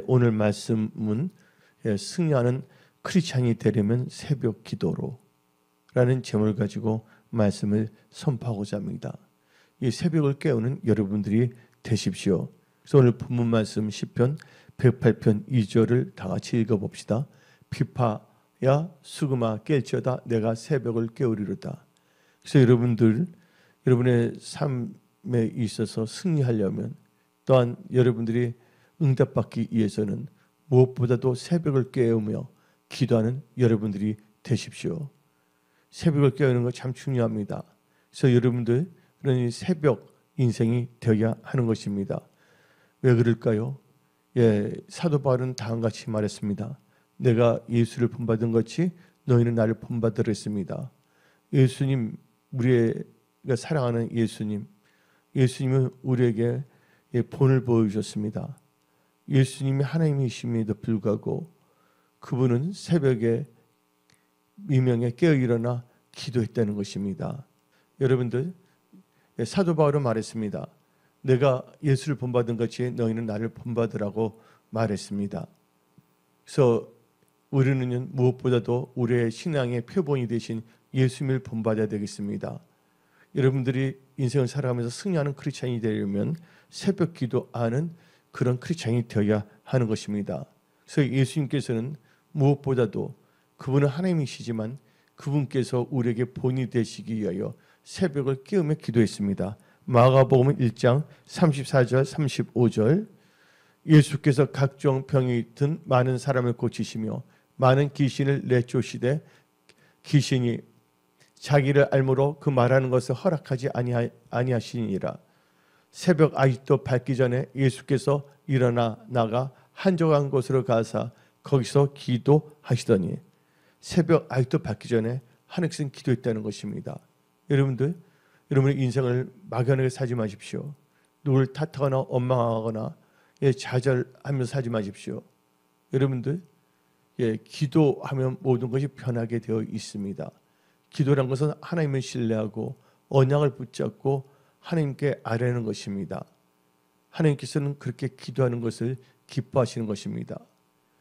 오늘 말씀은 승리하는 크리스찬이 되려면 새벽 기도로 라는 제목을 가지고 말씀을 선포하고자 합니다. 이 새벽을 깨우는 여러분들이 되십시오. 그래서 오늘 본문 말씀 시편 108편 2절을 다 같이 읽어봅시다. 비파야 수금아 깰지어다 내가 새벽을 깨우리로다. 그래서 여러분의 삶에 있어서 승리하려면 또한 여러분들이 응답받기 위해서는 무엇보다도 새벽을 깨우며 기도하는 여러분들이 되십시오. 새벽을 깨우는 거 참 중요합니다. 그래서 여러분들 그런 새벽 인생이 되어야 하는 것입니다. 왜 그럴까요? 사도 바울은 다음과 같이 말했습니다. 내가 예수를 본받은 것이 너희는 나를 본받으라 했습니다. 예수님, 우리가 사랑하는 예수님은 우리에게 본을 보여주셨습니다. 예수님이 하나님이심에도 불구하고 그분은 새벽에 미명에 깨어 일어나 기도했다는 것입니다. 여러분들, 사도 바울은 말했습니다. 내가 예수를 본받은 것이 너희는 나를 본받으라고 말했습니다. 그래서 우리는 무엇보다도 우리의 신앙의 표본이 되신 예수님을 본받아야 되겠습니다. 여러분들이 인생을 살아가면서 승리하는 크리스찬이 되려면 새벽 기도하는 그런 크리스찬이 되어야 하는 것입니다. 그래서 예수님께서는 무엇보다도 그분은 하나님이시지만 그분께서 우리에게 본이 되시기 위하여 새벽을 깨우며 기도했습니다. 마가복음 1장 34절 35절 예수께서 각종 병이 든 많은 사람을 고치시며 많은 귀신을 내쫓으시되 귀신이 자기를 알므로 그 말하는 것을 허락하지 아니하시니라. 새벽 아직도 밝기 전에 예수께서 일어나 나가 한적한 곳으로 가사 거기서 기도하시더니 새벽 아직도 밝기 전에 하늘에서 기도했다는 것입니다. 여러분들, 여러분의 인생을 막연하게 살지 마십시오. 누굴 탓하거나 원망하거나 좌절하면서 살지 마십시오. 여러분들, 기도하면 모든 것이 변하게 되어 있습니다. 기도란 것은 하나님을 신뢰하고 언약을 붙잡고 하나님께 아뢰는 것입니다. 하나님께서는 그렇게 기도하는 것을 기뻐하시는 것입니다.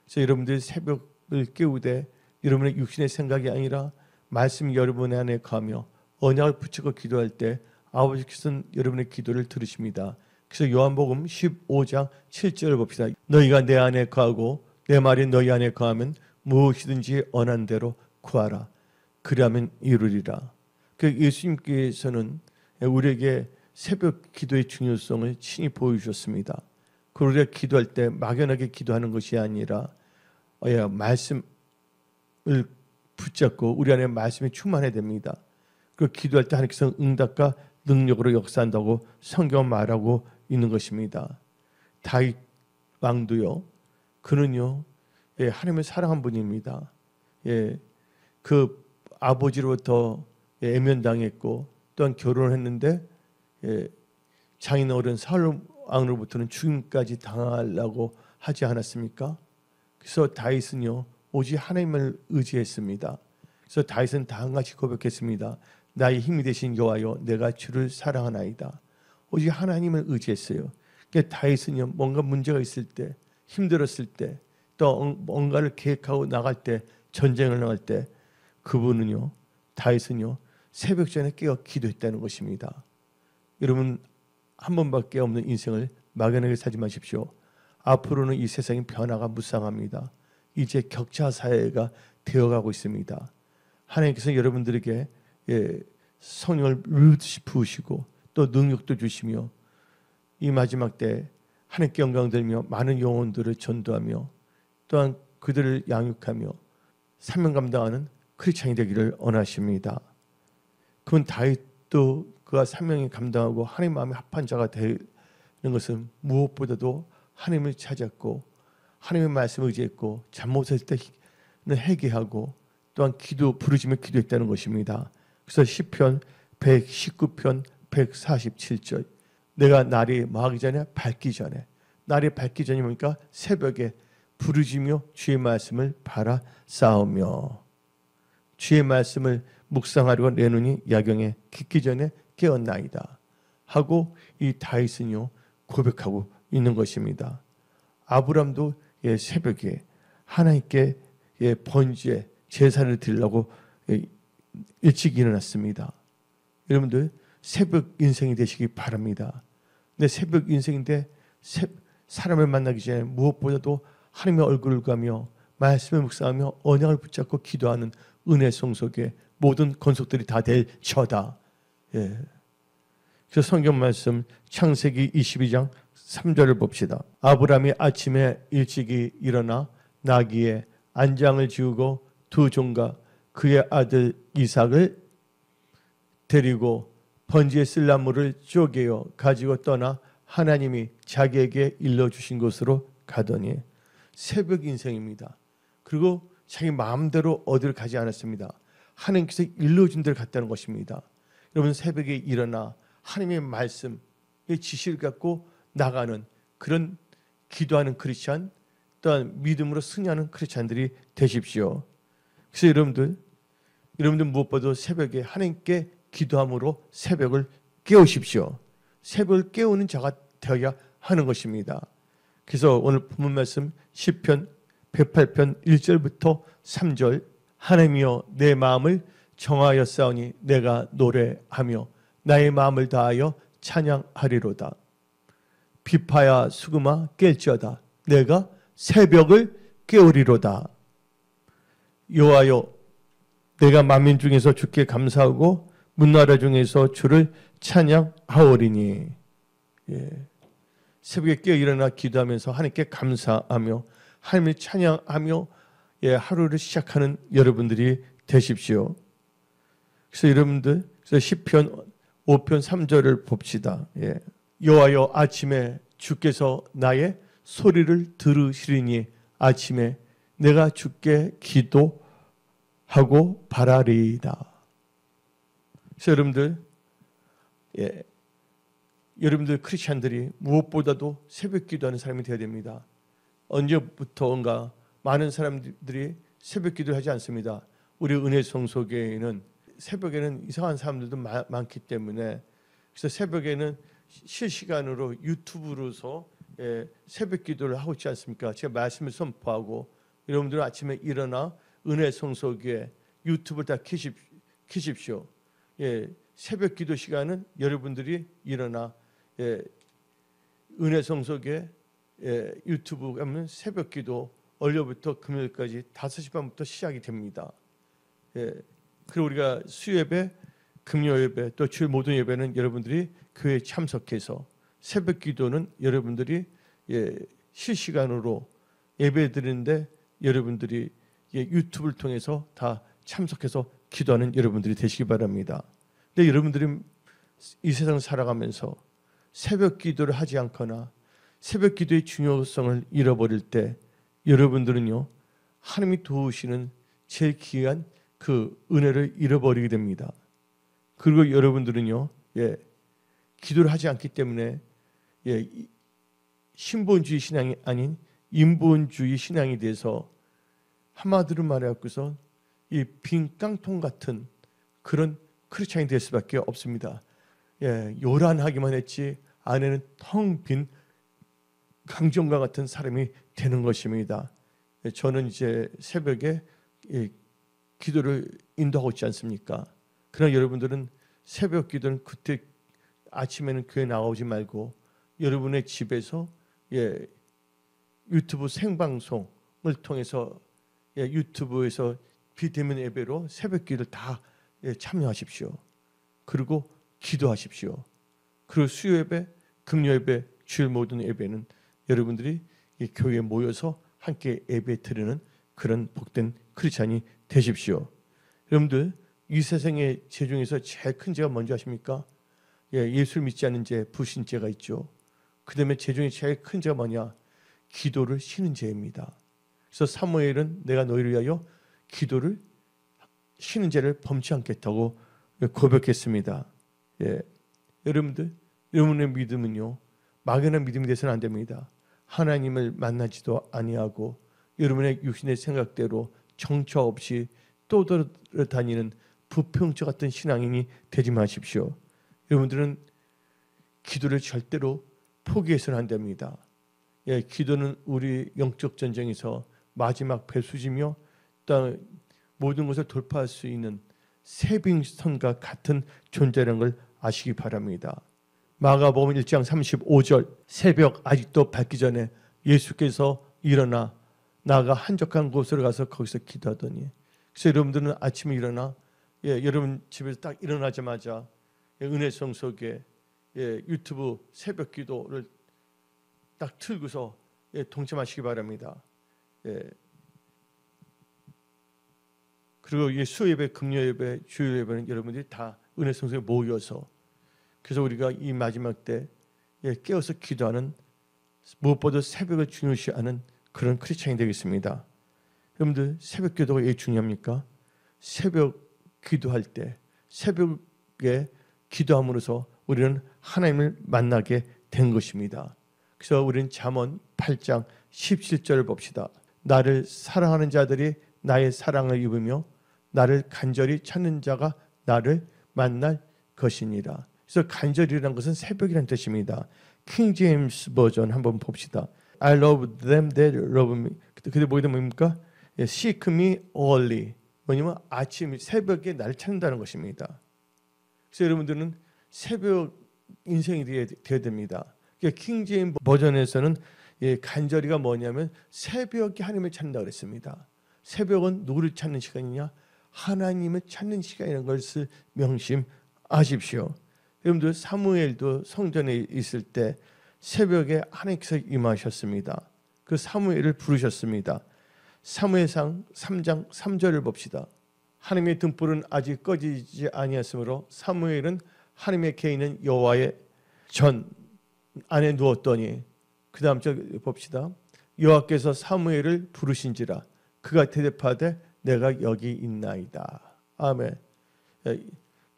그래서 여러분들이 새벽을 깨우되 여러분의 육신의 생각이 아니라 말씀이 여러분 안에 가며 언약을 붙이고 기도할 때 아버지께서는 여러분의 기도를 들으십니다. 그래서 요한복음 15장 7절을 봅시다. 너희가 내 안에 거하고 내 말이 너희 안에 거하면 무엇이든지 원한 대로 구하라. 그리하면 이루리라. 그 예수님께서는 우리에게 새벽 기도의 중요성을 친히 보여주셨습니다. 우리가 기도할 때 막연하게 기도하는 것이 아니라 말씀을 붙잡고 우리 안에 말씀이 충만해야 됩니다. 그 기도할 때 하나님께서 응답과 능력으로 역사한다고 성경은 말하고 있는 것입니다. 다윗 왕도요. 그는요. 하나님을 사랑한 분입니다. 그 아버지로부터 애면당했고 또한 결혼을 했는데 장인 어른 사울 왕으로부터는 죽임까지 당하려고 하지 않았습니까? 그래서 다윗은요. 오직 하나님을 의지했습니다. 그래서 다윗은 다음같이 고백했습니다. 나의 힘이 되신 여호와여 내가 주를 사랑하나이다. 오직 하나님을 의지했어요. 그러니까 다윗은요. 뭔가 문제가 있을 때 힘들었을 때 또 뭔가를 계획하고 나갈 때 전쟁을 나갈 때 그분은요. 다윗은요. 새벽 전에 깨어 기도했다는 것입니다. 여러분 한 번밖에 없는 인생을 막연하게 살지 마십시오. 앞으로는 이 세상의 변화가 무쌍합니다. 이제 격차 사회가 되어가고 있습니다. 하나님께서 여러분들에게 성령을 부으시고 또 능력도 주시며 이 마지막 때 하나님께 영광 들며 많은 영혼들을 전도하며 또한 그들을 양육하며 사명 감당하는 크리스찬이 되기를 원하십니다. 그건 다윗도 그가 사명이 감당하고 하나님 마음에 합한 자가 되는 것은 무엇보다도 하나님을 찾았고 하나님의 말씀을 의지했고 잘못했을 때는 회개하고 또한 부르짖으며 기도했다는 것입니다. 그래서 시편 119편 147절 내가 날이 망하기 전에 밝기 전에 날이 밝기 전이 뭡니까? 새벽에 부르짖으며 주의 말씀을 바라 싸우며 주의 말씀을 묵상하려고 내 눈이 야경에 깊기 전에 깨었나이다 하고 이 다윗은요 고백하고 있는 것입니다. 아브람도 새벽에 하나님께 번제에 제사를 드리려고 일찍 일어났습니다. 여러분들 새벽 인생이 되시기 바랍니다. 근데 새벽 인생인데 사람을 만나기 전에 무엇보다도 하나님의 얼굴을 가며 말씀을 묵상하며 언약을 붙잡고 기도하는 은혜 성속에 모든 건속들이 다 될 저다. 그래서 성경 말씀 창세기 22장 3절을 봅시다. 아브라함이 아침에 일찍이 일어나 나귀에 안장을 지우고 두 종과 그의 아들 이삭을 데리고 번제에 쓸 나무를 쪼개어 가지고 떠나 하나님이 자기에게 일러주신 곳으로 가더니 새벽 인생입니다. 그리고 자기 마음대로 어디를 가지 않았습니다. 하나님께서 일러준 데를 갔다는 것입니다. 여러분 새벽에 일어나 하나님의 말씀의 지시를 갖고 나가는 그런 기도하는 크리스찬, 또한 믿음으로 승리하는 크리스찬들이 되십시오. 그래서 여러분들 무엇보다도 새벽에 하나님께 기도함으로 새벽을 깨우십시오. 새벽을 깨우는 자가 되어야 하는 것입니다. 그래서 오늘 본문 말씀 시편 108편 1절부터 3절 하나님이여 내 마음을 정하였사오니 내가 노래하며 나의 마음을 다하여 찬양하리로다. 비파야 수금아 깰지어다 내가 새벽을 깨우리로다. 여호와여 내가 만민 중에서 주께 감사하고 문나라 중에서 주를 찬양하오리니. 새벽에 깨어 일어나 기도하면서 하나님께 감사하며 하나님을 찬양하며 하루를 시작하는 여러분들이 되십시오. 그래서 여러분들 시편 5편 3절을 봅시다. 여호와여 아침에 주께서 나의 소리를 들으시리니 아침에 내가 주께 기도하고 바라리이다. 그래서 여러분들 크리스찬들이 무엇보다도 새벽 기도하는 사람이 되어야 됩니다. 언제부터인가 많은 사람들이 새벽 기도를 하지 않습니다. 우리 은혜 성소교회에는 새벽에는 이상한 사람들도 많기 때문에 그래서 새벽에는 실시간으로 유튜브로서 새벽 기도를 하고 있지 않습니까? 제가 말씀을 선포하고 여러분들은 아침에 일어나 은혜 성소교회 유튜브를 다 켜십시오. 새벽 기도 시간은 여러분들이 일어나 은혜 성소교회 유튜브 가면 새벽 기도 월요일부터 금요일까지 5시 반부터 시작이 됩니다. 그리고 우리가 수요예배, 금요예배 또 주일 모든 예배는 여러분들이 교회에 참석해서 새벽 기도는 여러분들이 실시간으로 예배 드리는데 여러분들이 유튜브를 통해서 다 참석해서 기도하는 여러분들이 되시기 바랍니다. 근데 여러분들이 이 세상을 살아가면서 새벽 기도를 하지 않거나 새벽 기도의 중요성을 잃어버릴 때 여러분들은요 하나님이 도우시는 제일 귀한 그 은혜를 잃어버리게 됩니다. 그리고 여러분들은요 기도를 하지 않기 때문에 신본주의 신앙이 아닌 인본주의 신앙이 돼서 한마디로 말해갖고서 이 빈 깡통 같은 그런 크리스찬이 될 수밖에 없습니다. 요란하기만 했지 안에는 텅 빈 강정과 같은 사람이 되는 것입니다. 저는 이제 새벽에 기도를 인도하고 있지 않습니까? 그러나 여러분들은 새벽 기도는 그때 아침에는 교회 나오지 말고 여러분의 집에서 유튜브 생방송을 통해서 유튜브에서 비대면 예배로 새벽 기도를 다 참여하십시오. 그리고 기도하십시오. 그리고 수요 예배, 금요 예배, 주일 모든 예배는 여러분들이 교회에 모여서 함께 예배 드리는 그런 복된 크리스찬이 되십시오. 여러분들 이 세상의 죄 중에서 제일 큰 죄가 뭔지 아십니까? 예수를 믿지 않는 죄, 불신죄가 있죠. 그 다음에 죄 중에 제일 큰 죄가 뭐냐? 기도를 쉬는 죄입니다. 그래서 사무엘은 내가 너희를 위하여 기도를 쉬는 죄를 범치 않겠다고 고백했습니다. 여러분들, 여러분의 믿음은요 막연한 믿음이 돼서는 안 됩니다. 하나님을 만나지도 아니하고 여러분의 육신의 생각대로 정처 없이 떠돌아다니는 부평처 같은 신앙인이 되지 마십시오. 여러분들은 기도를 절대로 포기해서는 안 됩니다. 기도는 우리 영적 전쟁에서 마지막 배수지며 또 모든 것을 돌파할 수 있는 세빙선과 같은 존재라는 걸 아시기 바랍니다. 마가복음 1장 35절 새벽 아직도 밝기 전에 예수께서 일어나 나가 한적한 곳으로 가서 거기서 기도하더니 그래서 여러분들은 아침에 일어나 여러분 집에서 딱 일어나자마자 은혜성 속에 유튜브 새벽 기도를 딱 틀고서 동참하시기 바랍니다. 그리고 수요예배, 금요예배, 주일예배는 여러분들이 다 은혜성 속에 모여서 그래서 우리가 이 마지막 때 깨어서 기도하는 무엇보다 새벽을 중요시하는 그런 크리스찬이 되겠습니다. 여러분들 새벽 기도가 왜 중요합니까? 새벽 기도할 때 새벽에 기도함으로써 우리는 하나님을 만나게 된 것입니다. 그래서 우리는 잠언 8장 17절을 봅시다. 나를 사랑하는 자들이 나의 사랑을 입으며 나를 간절히 찾는 자가 나를 만날 것이니라. 그래서 간절이라는 것은 새벽이라는 뜻입니다. 킹 제임스 버전 한번 봅시다. I love them that love me. 그때 보게 되면 뭡니까? Seek me early. 뭐냐면 아침 새벽에 나를 찾는다는 것입니다. 그래서 여러분들은 새벽 인생이 되어야 됩니다. 킹 제임스 버전에서는 간절히가 뭐냐면 새벽에 하나님을 찾는다 그랬습니다. 새벽은 누구를 찾는 시간이냐? 하나님을 찾는 시간이라는 것을 명심하십시오. 여러분들 사무엘도 성전에 있을 때 새벽에 하나님께서 임하셨습니다. 그 사무엘을 부르셨습니다. 사무엘상 3장 3절을 봅시다. 하나님의 등불은 아직 꺼지지 아니했으므로 사무엘은 하나님의 개인은 여호와의 전 안에 누웠더니 그 다음 절 봅시다. 여호와께서 사무엘을 부르신지라 그가 대답하되 내가 여기 있나이다. 아멘.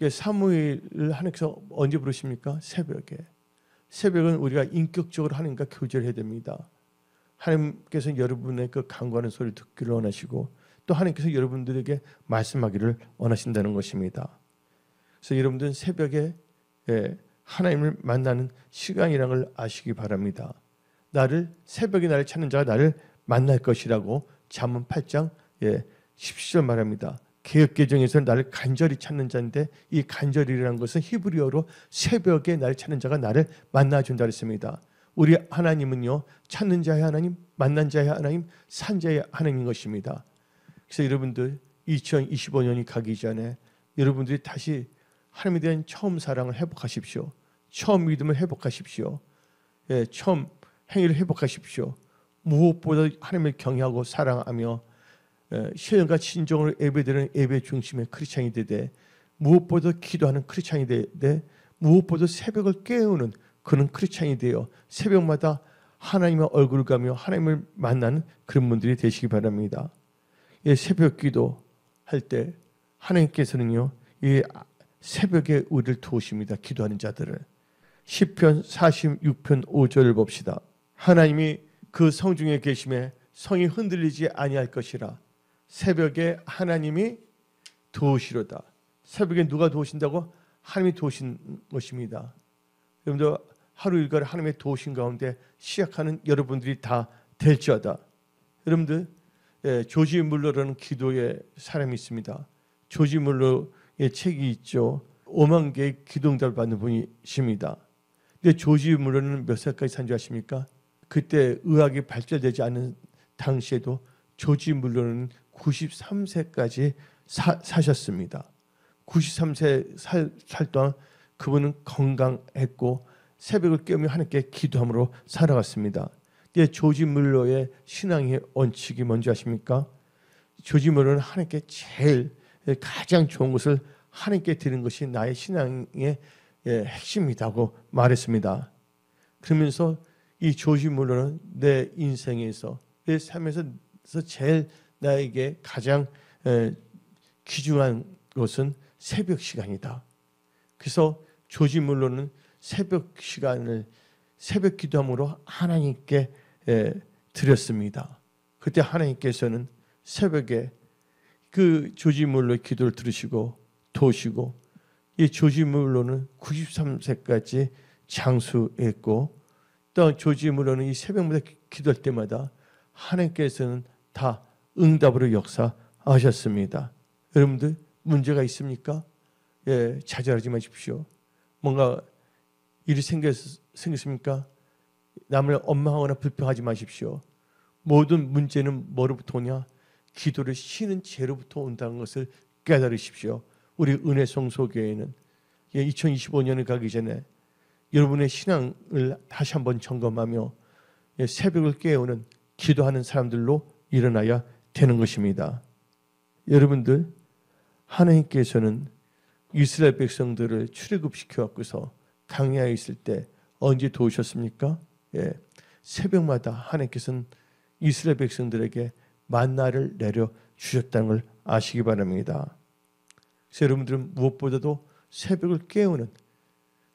사무엘을 하나님께서 언제 부르십니까? 새벽에. 새벽은 우리가 인격적으로 하나님과 교제를 해야 됩니다. 하나님께서 여러분의 그 간구하는 소리를 듣기를 원하시고 또 하나님께서 여러분들에게 말씀하기를 원하신다는 것입니다. 그래서 여러분들은 새벽에 하나님을 만나는 시간이라는 걸 아시기 바랍니다. 새벽에 나를 찾는 자가 나를 만날 것이라고 잠언 8장 17절 말합니다. 개역개정에서는 나를 간절히 찾는 자인데 이 간절이라는 것은 히브리어로 새벽에 나를 찾는 자가 나를 만나준다 했습니다. 우리 하나님은요 찾는 자의 하나님, 만난 자의 하나님, 산 자의 하나님인 것입니다. 그래서 여러분들 2025년이 가기 전에 여러분들이 다시 하나님에 대한 처음 사랑을 회복하십시오. 처음 믿음을 회복하십시오. 처음 행위를 회복하십시오. 무엇보다 하나님을 경외하고 사랑하며 신령과 진정으로 예배드리는 예배 중심의 크리스찬이 되되 무엇보다 기도하는 크리스찬이 되되 무엇보다 새벽을 깨우는 그런 크리스찬이 되어 새벽마다 하나님의 얼굴을 가며 하나님을 만나는 그런 분들이 되시기 바랍니다. 새벽 기도할 때 하나님께서는요 이 새벽에 우리를 도우십니다. 기도하는 자들을. 시편 46편 5절을 봅시다. 하나님이 그 성중에 계심에 성이 흔들리지 아니할 것이라. 새벽에 하나님이 도우시로다. 새벽에 누가 도우신다고? 하나님이 도우신 것입니다. 여러분들 하루 일과를 하나님의 도우신 가운데 시작하는 여러분들이 다 될지어다. 여러분들 조지 물러라는 기도의 사람이 있습니다. 조지 물러의 책이 있죠. 5만 개의 기도응답을 받는 분이십니다. 근데 조지 물러는 몇 살까지 산 줄 아십니까? 그때 의학이 발달되지 않은 당시에도 조지 물러는 93세까지 사셨습니다. 93세 살 동안 그분은 건강했고 새벽을 깨우며 하나님께 기도함으로 살아갔습니다. 근데 조지 물러의 신앙의 원칙이 뭔지 아십니까? 조지 물러는 하나님께 가장 좋은 것을 하나님께 드리는 것이 나의 신앙의 핵심이라고 말했습니다. 그러면서 이 조지 물러는 내 인생에서 내 삶에서 제일 나에게 가장 귀중한 것은 새벽 시간이다. 그래서 조지 물러는 새벽 시간을 새벽 기도함으로 하나님께 드렸습니다. 그때 하나님께서는 새벽에 그 조지 물러의 기도를 들으시고 도우시고 이 조지 물러는 93세까지 장수했고 또한 조지 무러는 이 새벽마다 기도할 때마다 하나님께서는 다 응답으로 역사하셨습니다. 여러분들 문제가 있습니까? 예, 좌절하지 마십시오. 뭔가 일이 생겼습니까? 남을 원망하거나 불평하지 마십시오. 모든 문제는 뭐로부터 오냐? 기도를 쉬는 죄로부터 온다는 것을 깨달으십시오. 우리 은혜성소교회는 2025년을 가기 전에 여러분의 신앙을 다시 한번 점검하며 새벽을 깨우는 기도하는 사람들로 일어나야 되는 것입니다. 여러분들, 하나님께서는 이스라엘 백성들을 출애굽시켜 갖고서 광야에 있을 때 언제 도우셨습니까? 예, 새벽마다 하나님께서는 이스라엘 백성들에게 만나를 내려 주셨다는 걸 아시기 바랍니다. 그래서 여러분들은 무엇보다도 새벽을 깨우는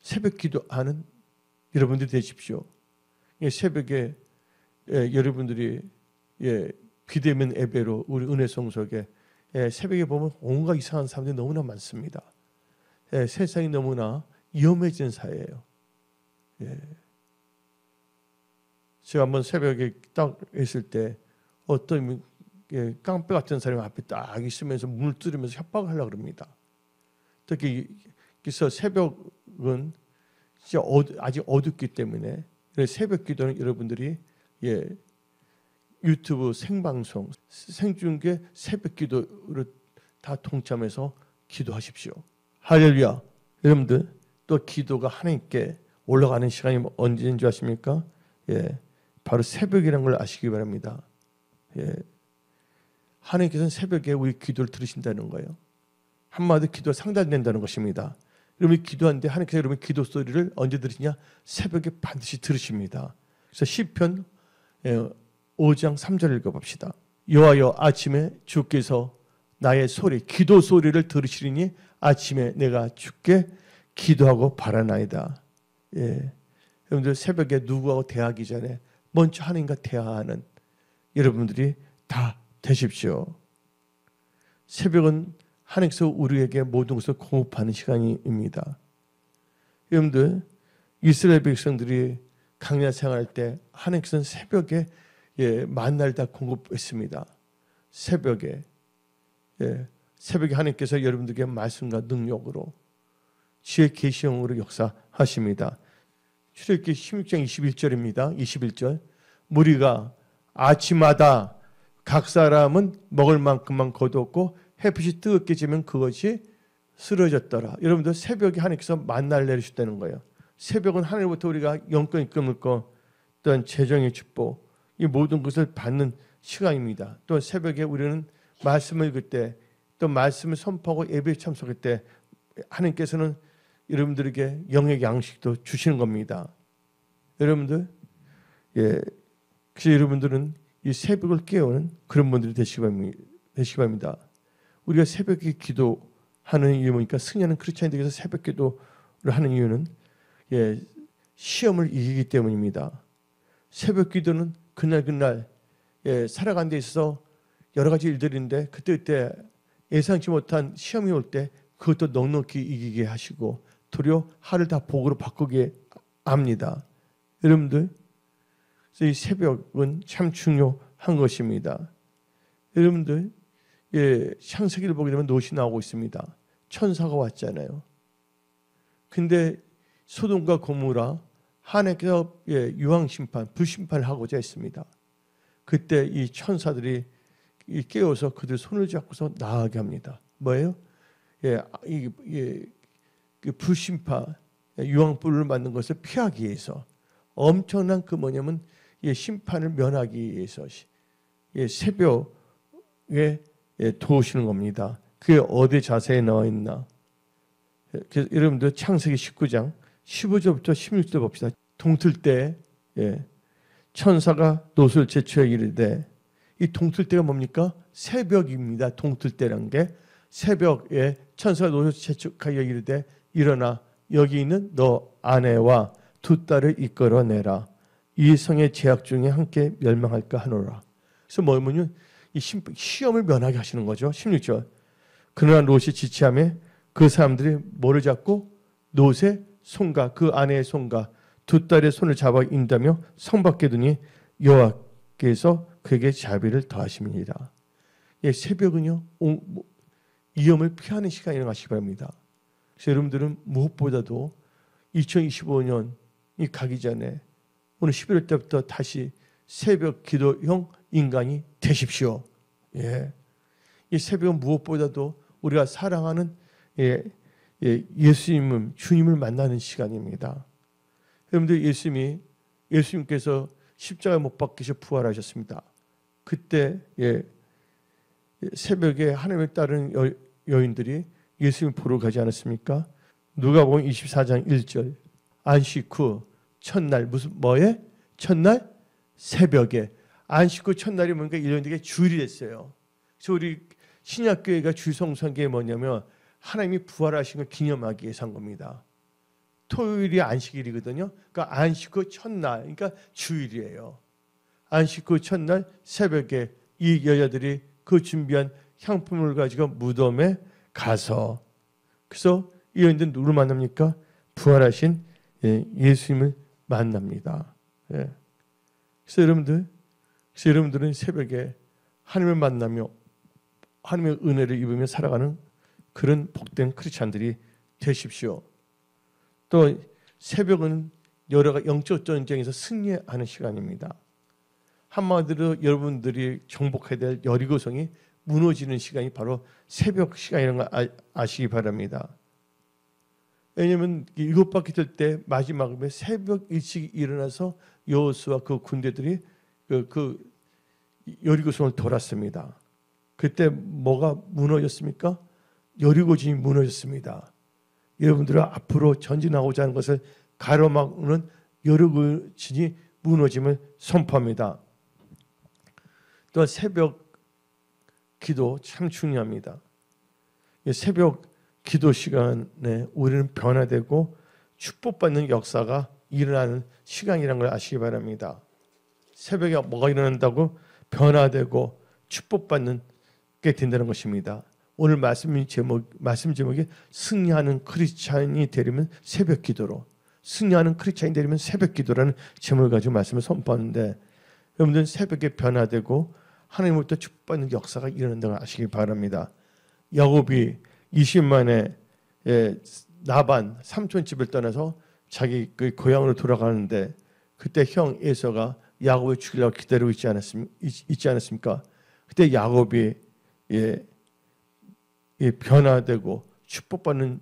새벽 기도하는 여러분들이 되십시오. 새벽에 여러분들이 비대면 예배로 우리 은혜성소에 새벽에 보면 온갖 이상한 사람들이 너무나 많습니다. 세상이 너무나 위험해진 사회예요. 제가 한번 새벽에 딱 있을 때 어떤 깡패 같은 사람이 앞에 딱 있으면서 문을 뚫으면서 협박을 하려고 그럽니다. 특히 그래서 새벽은 진짜 아직 어둡기 때문에 새벽 기도는 여러분들이 유튜브 생방송, 생중계 새벽 기도를 다 동참해서 기도하십시오. 할렐루야. 여러분들 또 기도가 하나님께 올라가는 시간이 언제인 줄 아십니까? 바로 새벽이라는 걸 아시기 바랍니다. 하나님께서는 새벽에 우리 기도를 들으신다는 거예요. 한마디로 기도가 상달된다는 것입니다. 여러분이 기도하는데 하나님께서 여러분의 기도 소리를 언제 들으시냐? 새벽에 반드시 들으십니다. 그래서 시편 5장 3절 읽어봅시다. 여호와여 아침에 주께서 나의 소리 기도 소리를 들으시리니 아침에 내가 주께 기도하고 바라나이다. 여러분들 새벽에 누구하고 대화하기 전에 먼저 하나님과 대화하는 여러분들이 다 되십시오. 새벽은 하나님께서 우리에게 모든 것을 공급하는 시간입니다. 여러분들 이스라엘 백성들이 광야 생활할 때 하나님께서는 새벽에 만나를 다 공급했습니다. 새벽에 하나님께서 여러분들에게 말씀과 능력으로 지혜 계시형으로 역사하십니다. 출애굽기 16장 21절입니다. 21절 무리가 아침마다 각 사람은 먹을 만큼만 거두었고 햇빛이 뜨겁게 지면 그것이 쓰러졌더라. 여러분들 새벽에 하나님께서 만나를 내리셨다는 거예요. 새벽은 하늘부터 우리가 영권이 끊을 거 또한 재정의 축복 이 모든 것을 받는 시간입니다. 또 새벽에 우리는 말씀을 읽을 때 또 말씀을 선포하고 예배에 참석할 때 하나님께서는 여러분들에게 영의 양식도 주시는 겁니다. 여러분들 그래서 여러분들은 이 새벽을 깨우는 그런 분들이 되시기 바랍니다. 우리가 새벽에 기도하는 이유 뭐니까 승리하는 크리스찬들에게서 새벽 기도를 하는 이유는 시험을 이기기 때문입니다. 새벽 기도는 그날 살아가는 데 있어서 여러 가지 일들인데 그때 예상치 못한 시험이 올 때 그것도 넉넉히 이기게 하시고 도리어 하를 다 복으로 바꾸게 합니다. 여러분들 그래서 이 새벽은 참 중요한 것입니다. 여러분들 창세기를 보게 되면 노시 나오고 있습니다. 천사가 왔잖아요. 근데 소돔과 고모라 하나님께서 유황심판, 불심판을 하고자 했습니다. 그때 이 천사들이 깨워서 그들 손을 잡고서 나가게 합니다. 뭐예요? 그 불심판, 유황불을 맞는 것을 피하기 위해서 엄청난 그 뭐냐면 심판을 면하기 위해서 새벽에 도우시는 겁니다. 그게 어디 자세에 나와 있나? 그래서 여러분들 창세기 19장 15절부터 16절 봅시다. 동틀 때 천사가 노수를 제초해 이르되 이 동틀 때가 뭡니까? 새벽입니다. 동틀 때란 게 새벽에 천사가 노수를 제초하여 이르되 일어나 여기 있는 너 아내와 두 딸을 이끌어내라. 이 성의 죄악 중에 함께 멸망할까 하노라. 그래서 뭐냐면 이 시험을 면하게 하시는 거죠. 16절. 그러나 롯이 지체하며 그 사람들이 뭐를 잡고 롯의 손과 그 아내의 손과 두 딸의 손을 잡아 인다며 성 밖에 두니 여호와께서 그에게 자비를 더하십니다. 예, 새벽은요 위험을 피하는 시간이라고 하시기 바랍니다. 그래서 여러분들은 무엇보다도 2025년이 가기 전에 오늘 11월 때부터 다시 새벽 기도형 인간이 되십시오. 예. 이 새벽은 무엇보다도 우리가 사랑하는 예수님을, 주님을 만나는 시간입니다. 여러분들 예수님께서 십자가에 못 박히셔 부활하셨습니다. 그때 새벽에 하나님을 따르는 여인들이 예수님을 보러 가지 않았습니까? 누가복음 24장 1절 안식 후 첫날 첫날 새벽에 안식 후 첫날이 뭔가 일요일에게 주일이 됐어요. 그래서 우리 신약교회가 주일성수한 게 뭐냐면 하나님이 부활하신 걸 기념하기 위해서 한 겁니다. 토요일이 안식일이거든요. 그러니까 안식 후 첫날, 그러니까 주일이에요. 안식 후 첫날 새벽에 이 여자들이 그 준비한 향품을 가지고 무덤에 가서 그래서 이 여인들은 누구를 만납니까? 부활하신 예수님을 만납니다. 그래서 여러분들은 새벽에 하나님을 만나며 하나님의 은혜를 입으며 살아가는 그런 복된 크리스찬들이 되십시오. 또 새벽은 여러 영적 전쟁에서 승리하는 시간입니다. 한마디로 여러분들이 정복해야 될 여리고성이 무너지는 시간이 바로 새벽 시간이라는 걸 아시기 바랍니다. 왜냐하면 일곱 바퀴 돌 때 마지막에 새벽 일찍 일어나서 여호수아 그 군대들이 그 여리고성을 돌았습니다. 그때 뭐가 무너졌습니까? 여리고진이 무너졌습니다. 여러분들은 앞으로 전진하고자 하는 것을 가로막는 여리고진이 무너짐을 선포합니다. 또 새벽 기도 참 중요합니다. 새벽 기도 시간에 우리는 변화되고 축복받는 역사가 일어나는 시간이라는 걸 아시기 바랍니다. 새벽에 뭐가 일어난다고? 변화되고 축복받는 게 된다는 것입니다. 오늘 말씀 제목이 승리하는 크리스찬이 되려면 새벽 기도로, 승리하는 크리스찬이 되려면 새벽 기도라는 제목을 가지고 말씀을 선포하는데, 여러분들은 새벽에 변화되고 하나님으로부터 축복받는 역사가 일어난다는 걸 아시기 바랍니다. 야곱이 20만에 나반 삼촌 집을 떠나서 자기 그 고향으로 돌아가는데 그때 형 에서가 야곱을 죽이려고 기다리고 있지 않았습니까? 그때 야곱이 변화되고 축복받는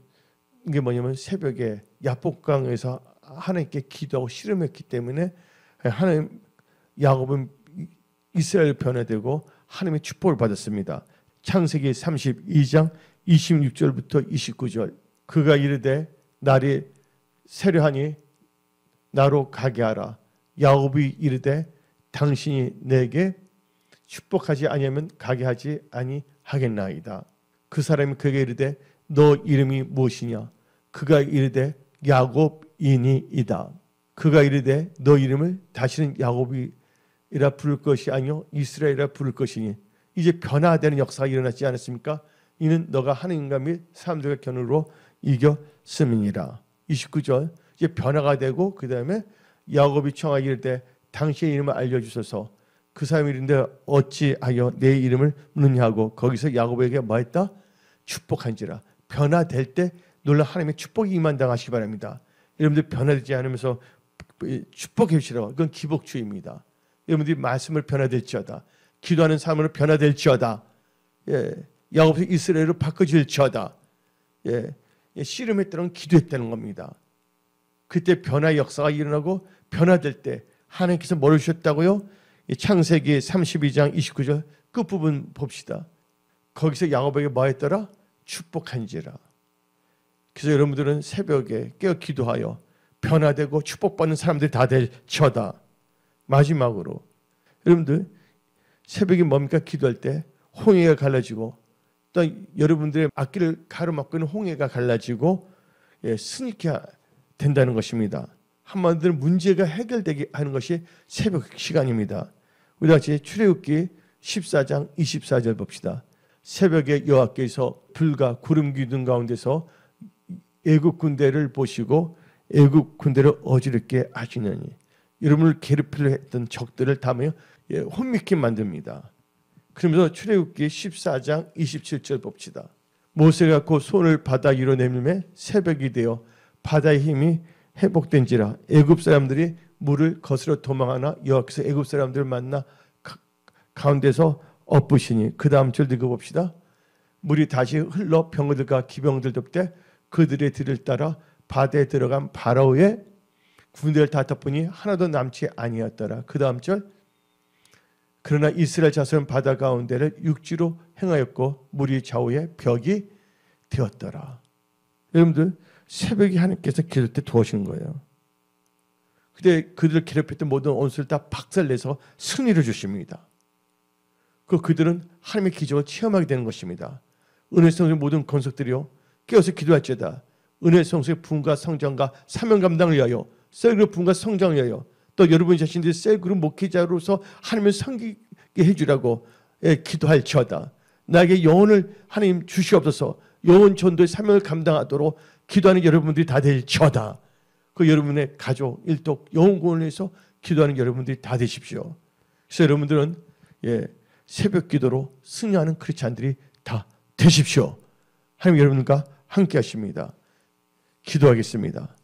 게 뭐냐면 새벽에 야복강에서 하나님께 기도하고 씨름했기 때문에 야곱은 이스라엘 변화되고 하나님의 축복을 받았습니다. 창세기 32장 26절부터 29절 그가 이르되 날이 세려하니 나로 가게 하라. 야곱이 이르되 당신이 내게 축복하지 아니하면 가게 하지 아니하겠나이다. 그 사람이 그에게 이르되 너 이름이 무엇이냐? 그가 이르되 야곱이니이다. 그가 이르되 너 이름을 다시는 야곱이라 부를 것이 아니요 이스라엘이라 부를 것이니 이제 변화되는 역사가 일어났지 않았습니까? 이는 너가 하나님과 및 사람들과 견으로 이겼음이니라. 29절 이제 변화가 되고 그 다음에 야곱이 청하기 이르되 당신의 이름을 알려주소서. 그 사람이 이르는데 어찌하여 내 이름을 묻느냐 하고 거기서 야곱에게 뭐 했다? 축복한지라. 변화될 때 놀라 하나님의 축복이 임한다고 하시기 바랍니다. 여러분들 변화되지 않으면서 축복해 주시라고. 그건 기복주의입니다. 여러분들이 말씀을 변화될지어다. 기도하는 삶으로 변화될지어다. 야곱이 이스라엘로 바꿔질지어다. 씨름했다는 기도했다는 겁니다. 그때 변화의 역사가 일어나고 변화될 때 하나님께서 뭘 주셨다고요? 창세기 32장 29절 끝부분 봅시다. 거기서 야곱에게 뭐 했더라? 축복한지라. 그래서 여러분들은 새벽에 깨어 기도하여 변화되고 축복받는 사람들이 다 될지어다. 마지막으로 여러분들 새벽에 뭡니까? 기도할 때 홍해가 갈라지고 또 여러분들의 앞길을 가로막고 있는 홍해가 갈라지고 승리케 된다는 것입니다. 한마디로 문제가 해결되게 하는 것이 새벽 시간입니다. 우리 같이 출애굽기 14장 24절 봅시다. 새벽에 여호와께서 불과 구름 기둥 가운데서 애국 군대를 보시고 애굽 군대를 어지럽게 하시느니 여러분을 괴롭히려 했던 적들을 다 혼미케 만듭니다. 그러면서 출애굽기 14장 27절 봅시다. 모세가 그 손을 바다 위로 내밀매 새벽이 되어 바다의 힘이 회복된지라 애굽 사람들이 물을 거스러 도망하나 여호와께서 애굽 사람들을 만나 가운데서 엎으시니 그 다음 절 읽어봅시다. 물이 다시 흘러 병거들과 기병들 덮되 그들의 뒤를 따라 바다에 들어간 바라오의 군대를 다 덮으니 하나도 남지 아니었더라. 그 다음 절 그러나 이스라엘 자손은 바다 가운데를 육지로 행하였고 물이 좌우에 벽이 되었더라. 여러분들 새벽에 하나님께서 기도할 때 도와주는 거예요. 그때 그들을 괴롭혔던 모든 원수를 다 박살내서 승리를 주십니다. 그들은 하나님의 기적을 체험하게 되는 것입니다. 은혜 성소의 모든 건석들이요 깨어서 기도할지어다. 은혜 성소의 부흥과 성장과 사명 감당을 위하여 셀그룹 부흥과 성장을 위하여 또 여러분 자신들이 셀그룹 목회자로서 하나님을 섬기게 해주라고 기도할지어다. 나에게 영혼을 하나님 주시옵소서. 영혼 전도의 사명을 감당하도록 기도하는 여러분들이 다 될지어다. 그 여러분의 가족, 일독, 영혼 구원을 위해서 기도하는 여러분들이 다 되십시오. 그래서 여러분들은 새벽 기도로 승리하는 크리스찬들이 다 되십시오. 하나님 여러분과 함께 하십니다. 기도하겠습니다.